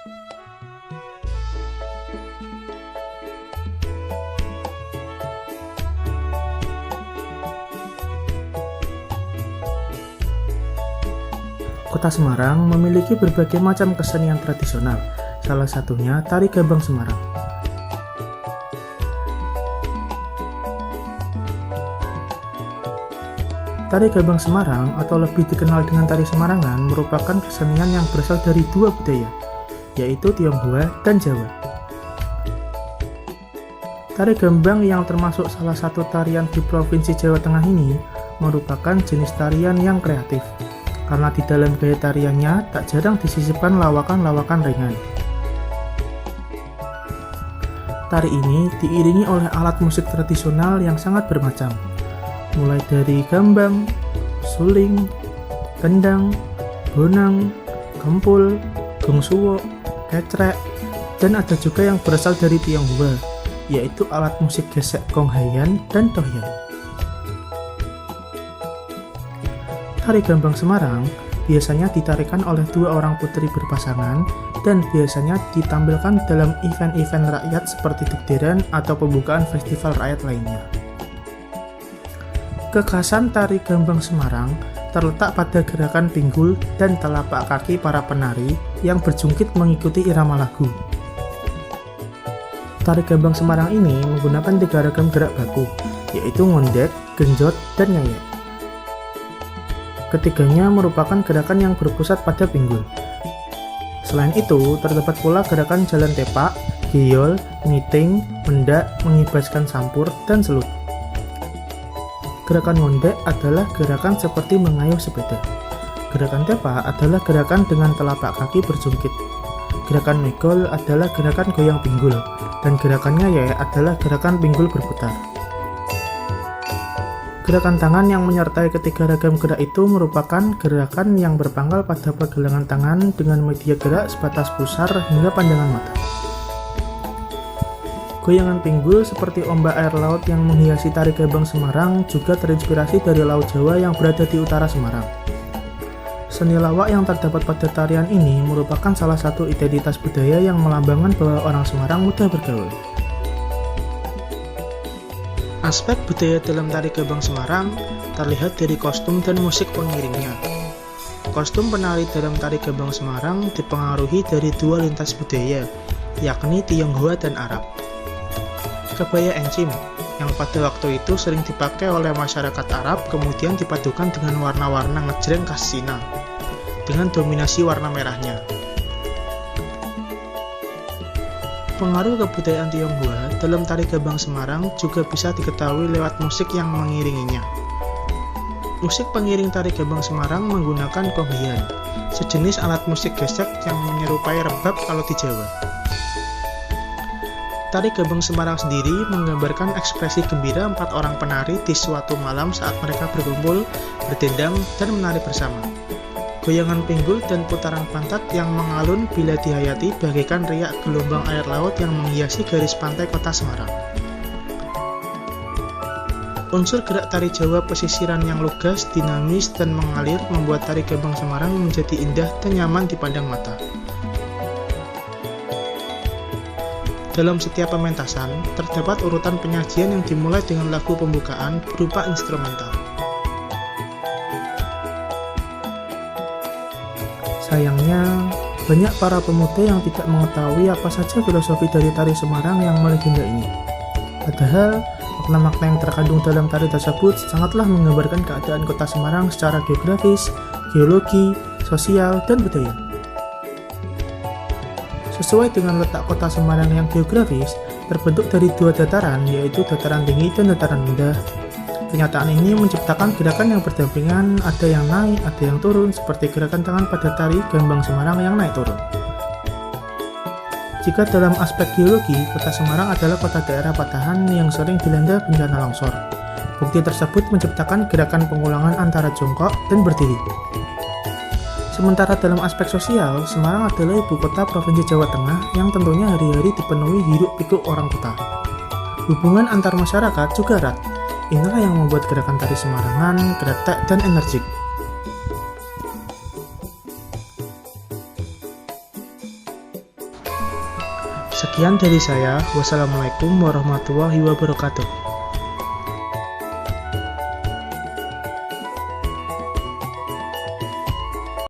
Kota Semarang memiliki berbagai macam kesenian tradisional, salah satunya Tari Gambang Semarang. Tari Gambang Semarang atau lebih dikenal dengan Tari Semarangan merupakan kesenian yang berasal dari dua budaya, yaitu Tionghoa dan Jawa. Tari Gambang yang termasuk salah satu tarian di Provinsi Jawa Tengah ini merupakan jenis tarian yang kreatif, karena di dalam gaya tariannya tak jarang disisipkan lawakan-lawakan ringan. Tari ini diiringi oleh alat musik tradisional yang sangat bermacam, mulai dari gambang, suling, kendang, bonang, kempul, gongsuwo, kecrek, dan ada juga yang berasal dari Tionghoa, yaitu alat musik gesek konghayan dan tohyan. Tari Gambang Semarang biasanya ditarikan oleh dua orang putri berpasangan dan biasanya ditampilkan dalam event-event rakyat seperti dikderan atau pembukaan festival rakyat lainnya. Kekhasan Tari Gambang Semarang terletak pada gerakan pinggul dan telapak kaki para penari yang berjungkit mengikuti irama lagu. Tari Gambang Semarang ini menggunakan 3 ragam gerak baku, yaitu ngondek, genjot, dan nyayek. Ketiganya merupakan gerakan yang berpusat pada pinggul. Selain itu, terdapat pula gerakan jalan tepak, geyol, ngiting, mendak, mengibaskan sampur, dan selut. Gerakan ngondek adalah gerakan seperti mengayuh sepeda. Gerakan tepak adalah gerakan dengan telapak kaki berjungkit. Gerakan megol adalah gerakan goyang pinggul, dan gerakan nyayek adalah gerakan pinggul berputar. Gerakan tangan yang menyertai ketiga ragam gerak itu merupakan gerakan yang berpangkal pada pergelangan tangan dengan media gerak sebatas pusar hingga pandangan mata. Goyangan pinggul seperti ombak air laut yang menghiasi Tari Gambang Semarang juga terinspirasi dari Laut Jawa yang berada di utara Semarang. Seni lawak yang terdapat pada tarian ini merupakan salah satu identitas budaya yang melambangkan bahwa orang Semarang mudah bergaul. Aspek budaya dalam Tari Gambang Semarang terlihat dari kostum dan musik pengiringnya. Kostum penari dalam Tari Gambang Semarang dipengaruhi dari dua lintas budaya, yakni Tionghoa dan Arab. Kebaya encim, yang pada waktu itu sering dipakai oleh masyarakat Arab, kemudian dipadukan dengan warna-warna ngejreng khas Cina, dengan dominasi warna merahnya. Pengaruh kebudayaan Tionghoa dalam Tari Gambang Semarang juga bisa diketahui lewat musik yang mengiringinya. Musik pengiring Tari Gambang Semarang menggunakan konghayan, sejenis alat musik gesek yang menyerupai rebab kalau di Jawa. Tari Gambang Semarang sendiri menggambarkan ekspresi gembira 4 orang penari di suatu malam saat mereka berkumpul, berdendang, dan menari bersama. Goyangan pinggul dan putaran pantat yang mengalun bila dihayati bagaikan riak gelombang air laut yang menghiasi garis pantai kota Semarang. Unsur gerak tari Jawa pesisiran yang lugas, dinamis, dan mengalir membuat Tari Gambang Semarang menjadi indah dan nyaman dipandang mata. Dalam setiap pementasan, terdapat urutan penyajian yang dimulai dengan lagu pembukaan berupa instrumental. Sayangnya, banyak para pemuda yang tidak mengetahui apa saja filosofi dari Tari Semarang yang melegenda ini. Padahal, makna-makna yang terkandung dalam tari tersebut sangatlah menggambarkan keadaan kota Semarang secara geografis, geologi, sosial, dan budaya. Sesuai dengan letak kota Semarang yang geografis, terbentuk dari 2 dataran, yaitu dataran tinggi dan dataran rendah. Kenyataan ini menciptakan gerakan yang berdampingan, ada yang naik, ada yang turun, seperti gerakan tangan pada Tari Gambang Semarang yang naik turun. Jika dalam aspek geologi, kota Semarang adalah kota daerah patahan yang sering dilanda bencana longsor. Bukti tersebut menciptakan gerakan pengulangan antara jongkok dan berdiri. Sementara dalam aspek sosial, Semarang adalah ibu kota Provinsi Jawa Tengah yang tentunya hari-hari dipenuhi hiruk-pikuk orang kota. Hubungan antar masyarakat juga erat. Inilah yang membuat gerakan tari Semarangan, kretek, dan energik. Sekian dari saya. Wassalamualaikum warahmatullahi wabarakatuh.